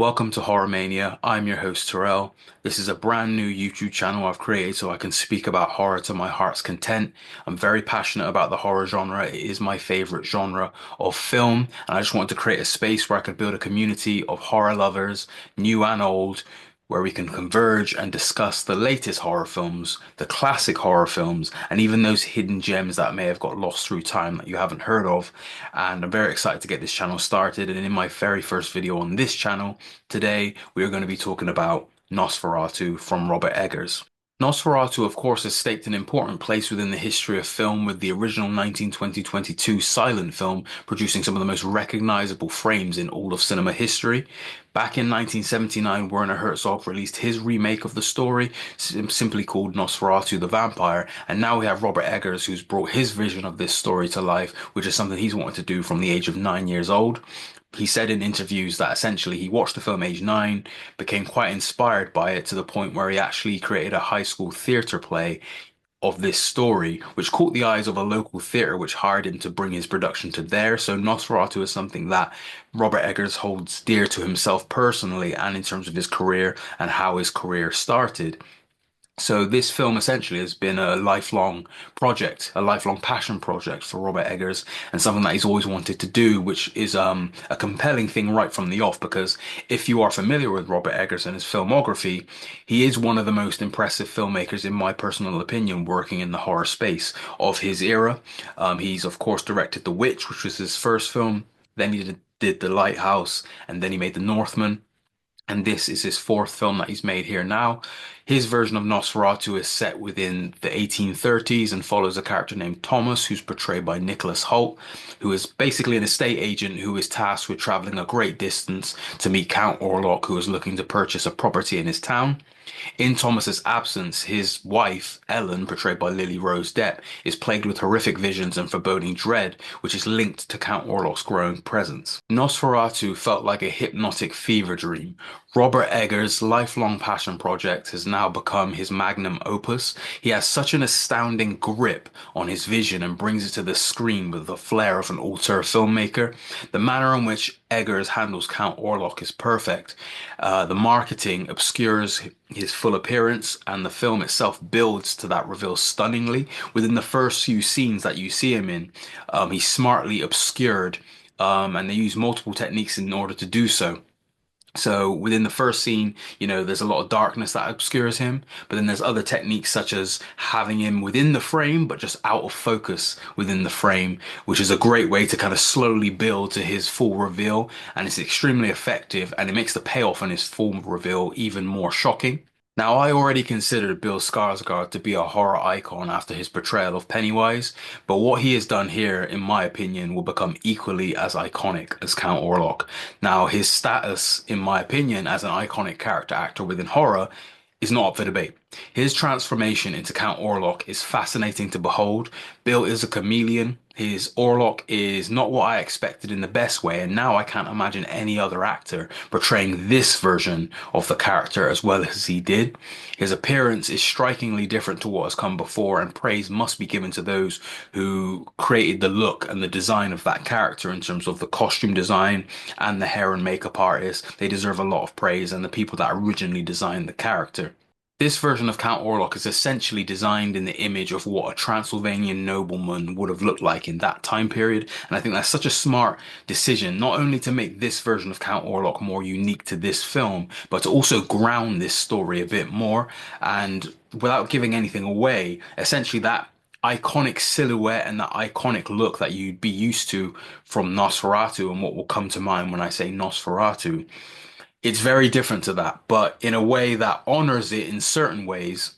Welcome to Horror Mania. I'm your host Terrelle. This is a brand new YouTube channel I've created so I can speak about horror to my heart's content. I'm very passionate about the horror genre. It is my favorite genre of film, and I just wanted to create a space where I could build a community of horror lovers, new and old, where we can converge and discuss the latest horror films, the classic horror films, and even those hidden gems that may have got lost through time that you haven't heard of. And I'm very excited to get this channel started. And in my very first video on this channel, today, we are going to be talking about Nosferatu from Robert Eggers. Nosferatu, of course, has staked an important place within the history of film, with the original 1922 silent film producing some of the most recognizable frames in all of cinema history. Back in 1979, Werner Herzog released his remake of the story, simply called Nosferatu the Vampire, and now we have Robert Eggers, who's brought his vision of this story to life, which is something he's wanted to do from the age of 9 years old. He said in interviews that essentially he watched the film age 9, became quite inspired by it to the point where he actually created a high school theatre play of this story, which caught the eyes of a local theatre, which hired him to bring his production to there. So Nosferatu is something that Robert Eggers holds dear to himself personally and in terms of his career and how his career started. So this film essentially has been a lifelong project, a lifelong passion project for Robert Eggers, and something that he's always wanted to do, which is a compelling thing right from the off. Because if you are familiar with Robert Eggers and his filmography, he is one of the most impressive filmmakers, in my personal opinion, working in the horror space of his era. He's of course directed The Witch, which was his first film. Then he did The Lighthouse, and then he made The Northman. And this is his fourth film that he's made here now. His version of Nosferatu is set within the 1830s and follows a character named Thomas, who's portrayed by Nicholas Hoult, who is basically an estate agent who is tasked with traveling a great distance to meet Count Orlok, who is looking to purchase a property in his town. In Thomas's absence, his wife, Ellen, portrayed by Lily Rose Depp, is plagued with horrific visions and foreboding dread, which is linked to Count Orlok's growing presence. Nosferatu felt like a hypnotic fever dream. Robert Eggers' lifelong passion project has now become his magnum opus. He has such an astounding grip on his vision and brings it to the screen with the flair of an auteur filmmaker. The manner in which Eggers handles Count Orlok is perfect. The marketing obscures his full appearance, and the film itself builds to that reveal stunningly. Within the first few scenes that you see him in, he's smartly obscured, and they use multiple techniques in order to do so. So within the first scene, there's a lot of darkness that obscures him, but then there's other techniques such as having him within the frame, but just out of focus within the frame, which is a great way to kind of slowly build to his full reveal. And it's extremely effective, and it makes the payoff on his full reveal even more shocking. Now, I already considered Bill Skarsgård to be a horror icon after his portrayal of Pennywise, but what he has done here, in my opinion, will become equally as iconic as Count Orlok. Now, his status, in my opinion, as an iconic character actor within horror is not up for debate. His transformation into Count Orlok is fascinating to behold. Bill is a chameleon. His Orlok is not what I expected in the best way, and now I can't imagine any other actor portraying this version of the character as well as he did. His appearance is strikingly different to what has come before, and praise must be given to those who created the look and the design of that character in terms of the costume design and the hair and makeup artists. They deserve a lot of praise, and the people that originally designed the character. This version of Count Orlok is essentially designed in the image of what a Transylvanian nobleman would have looked like in that time period. And I think that's such a smart decision, not only to make this version of Count Orlok more unique to this film, but to also ground this story a bit more. And without giving anything away, essentially that iconic silhouette and that iconic look that you'd be used to from Nosferatu and what will come to mind when I say Nosferatu. It's very different to that, but in a way that honors it in certain ways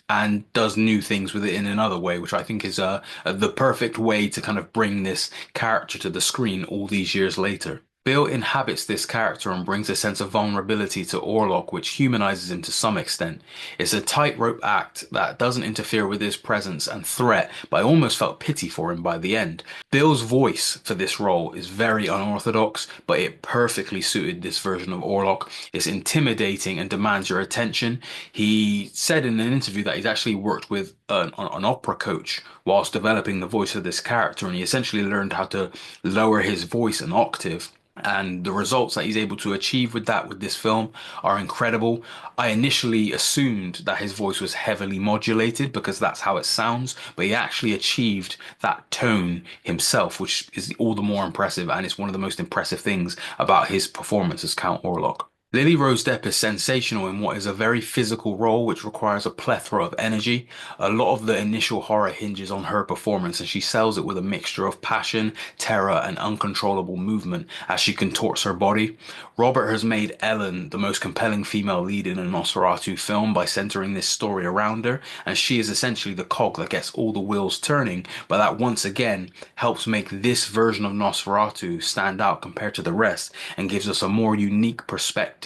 and does new things with it in another way, which I think is the perfect way to kind of bring this character to the screen all these years later. Bill inhabits this character and brings a sense of vulnerability to Orlok, which humanizes him to some extent. It's a tightrope act that doesn't interfere with his presence and threat, but I almost felt pity for him by the end. Bill's voice for this role is very unorthodox, but it perfectly suited this version of Orlok. It's intimidating and demands your attention. He said in an interview that he's actually worked with an opera coach whilst developing the voice of this character, and he essentially learned how to lower his voice an octave And the results that he's able to achieve with that with this film are incredible. I initially assumed that his voice was heavily modulated because that's how it sounds, but he actually achieved that tone himself, which is all the more impressive, and it's one of the most impressive things about his performance as Count Orlok. Lily Rose Depp is sensational in what is a very physical role which requires a plethora of energy. A lot of the initial horror hinges on her performance, and she sells it with a mixture of passion, terror, and uncontrollable movement as she contorts her body. Robert has made Ellen the most compelling female lead in a Nosferatu film by centering this story around her, and she is essentially the cog that gets all the wheels turning, but that once again helps make this version of Nosferatu stand out compared to the rest and gives us a more unique perspective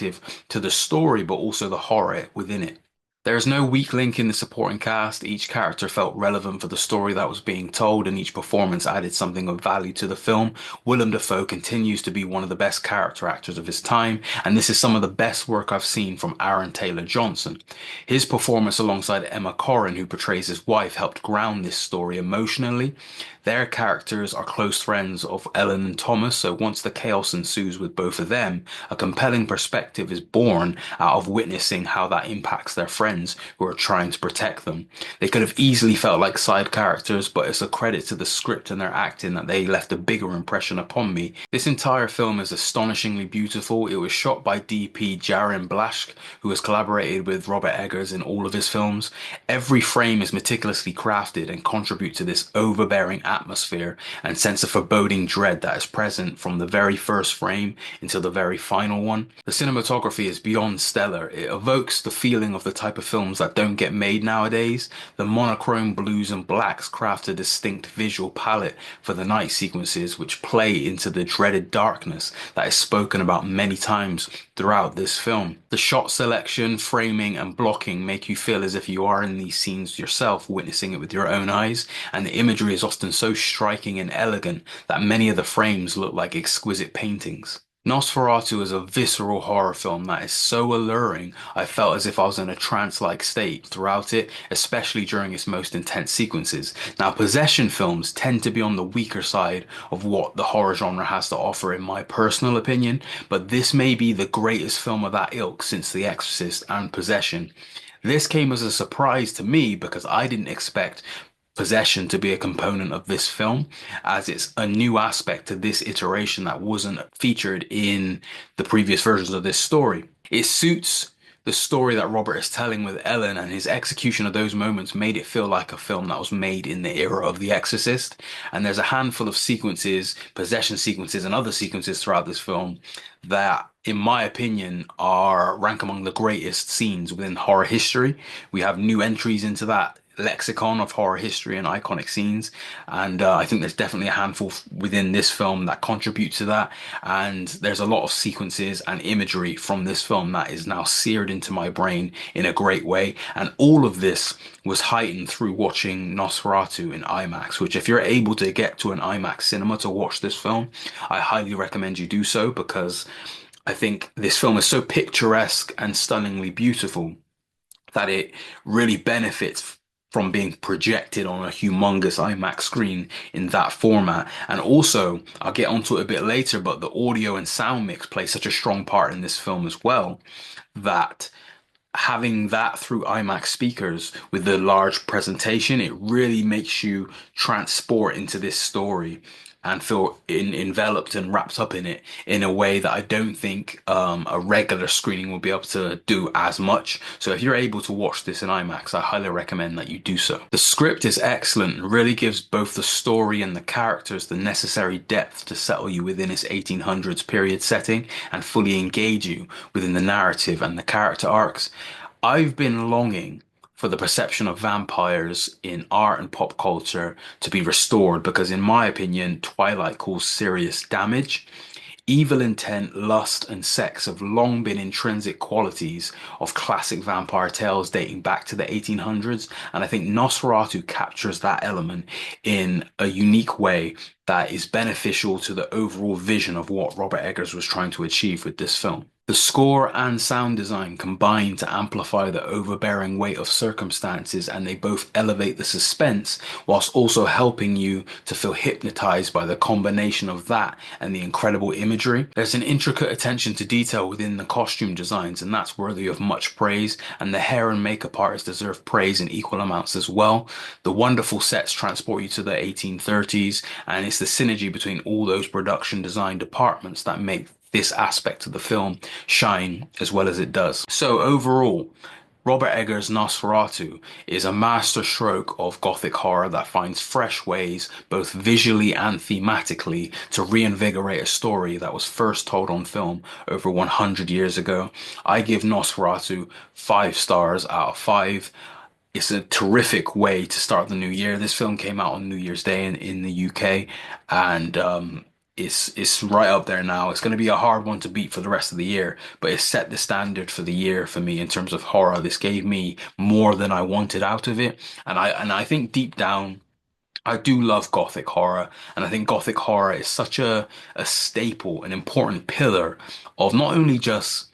to the story, but also the horror within it. There is no weak link in the supporting cast. Each character felt relevant for the story that was being told, and each performance added something of value to the film. Willem Dafoe continues to be one of the best character actors of his time, and this is some of the best work I've seen from Aaron Taylor Johnson. His performance alongside Emma Corrin, who portrays his wife, helped ground this story emotionally. Their characters are close friends of Ellen and Thomas, so once the chaos ensues with both of them, a compelling perspective is born out of witnessing how that impacts their friends who are trying to protect them. They could have easily felt like side characters, but it's a credit to the script and their acting that they left a bigger impression upon me. This entire film is astonishingly beautiful. It was shot by DP Jarin Blaschke, who has collaborated with Robert Eggers in all of his films. Every frame is meticulously crafted and contributes to this overbearing atmosphere and sense of foreboding dread that is present from the very first frame until the very final one. The cinematography is beyond stellar. It evokes the feeling of the type of films that don't get made nowadays. The monochrome blues and blacks craft a distinct visual palette for the night sequences, which play into the dreaded darkness that is spoken about many times throughout this film. The shot selection, framing, and blocking make you feel as if you are in these scenes yourself, witnessing it with your own eyes, and the imagery is often so striking and elegant that many of the frames look like exquisite paintings. Nosferatu is a visceral horror film that is so alluring, I felt as if I was in a trance-like state throughout it, especially during its most intense sequences. Now, possession films tend to be on the weaker side of what the horror genre has to offer, in my personal opinion, but this may be the greatest film of that ilk since The Exorcist and Possession. This came as a surprise to me because I didn't expect possession to be a component of this film, as it's a new aspect to this iteration that wasn't featured in the previous versions of this story. It suits the story that Robert is telling with Ellen, and his execution of those moments made it feel like a film that was made in the era of The Exorcist. And there's a handful of sequences, possession sequences, and other sequences throughout this film that, in my opinion, are rank among the greatest scenes within horror history. We have new entries into that lexicon of horror history and iconic scenes, and I think there's definitely a handful within this film that contribute to that, and there's a lot of sequences and imagery from this film that is now seared into my brain in a great way, and all of this was heightened through watching Nosferatu in IMAX, which, if you're able to get to an IMAX cinema to watch this film, I highly recommend you do so, because I think this film is so picturesque and stunningly beautiful that it really benefits from being projected on a humongous IMAX screen in that format. And also, I'll get onto it a bit later, but the audio and sound mix play such a strong part in this film as well, that having that through IMAX speakers with the large presentation, it really makes you transport into this story and feel enveloped and wrapped up in it in a way that I don't think a regular screening will be able to do as much. So if you're able to watch this in IMAX, I highly recommend that you do so. The script is excellent and really gives both the story and the characters the necessary depth to settle you within its 1800s period setting and fully engage you within the narrative and the character arcs. I've been longing for the perception of vampires in art and pop culture to be restored because, in my opinion, Twilight caused serious damage. Evil intent, lust, and sex have long been intrinsic qualities of classic vampire tales dating back to the 1800s, and I think Nosferatu captures that element in a unique way that is beneficial to the overall vision of what Robert Eggers was trying to achieve with this film. The score and sound design combine to amplify the overbearing weight of circumstances, and they both elevate the suspense whilst also helping you to feel hypnotized by the combination of that and the incredible imagery. There's an intricate attention to detail within the costume designs, and that's worthy of much praise, and the hair and makeup artists deserve praise in equal amounts as well. The wonderful sets transport you to the 1830s, and it's the synergy between all those production design departments that make this aspect of the film shine as well as it does. So overall, Robert Eggers' Nosferatu is a masterstroke of gothic horror that finds fresh ways, both visually and thematically, to reinvigorate a story that was first told on film over 100 years ago. I give Nosferatu 5 stars out of 5. It's a terrific way to start the new year. This film came out on New Year's Day in the UK, and it's right up there now. It's going to be a hard one to beat for the rest of the year, but it set the standard for the year for me in terms of horror. This gave me more than I wanted out of it, and I think deep down, I do love Gothic horror, and I think Gothic horror is such a staple, an important pillar of not only just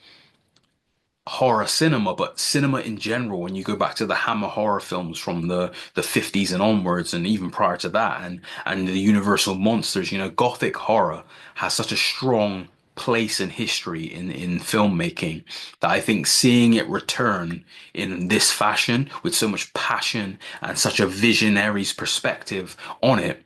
horror cinema, but cinema in general. When you go back to the Hammer horror films from the 50s and onwards, and even prior to that, and the Universal monsters, Gothic horror has such a strong place in history in filmmaking that I think seeing it return in this fashion with so much passion and such a visionary's perspective on it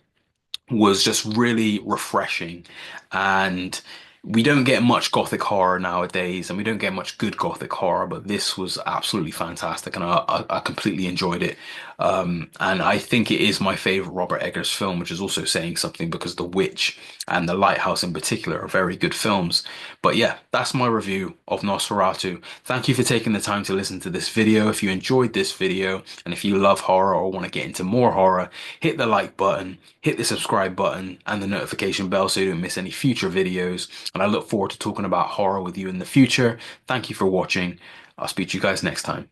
was just really refreshing. And we don't get much gothic horror nowadays, and we don't get much good gothic horror, but this was absolutely fantastic, and I completely enjoyed it. And I think it is my favorite Robert Eggers film, which is also saying something because The Witch and The Lighthouse in particular are very good films. But yeah, that's my review of Nosferatu. Thank you for taking the time to listen to this video. If you enjoyed this video, and if you love horror or want to get into more horror, hit the like button, hit the subscribe button, and the notification bell so you don't miss any future videos. And I look forward to talking about horror with you in the future. Thank you for watching. I'll speak to you guys next time.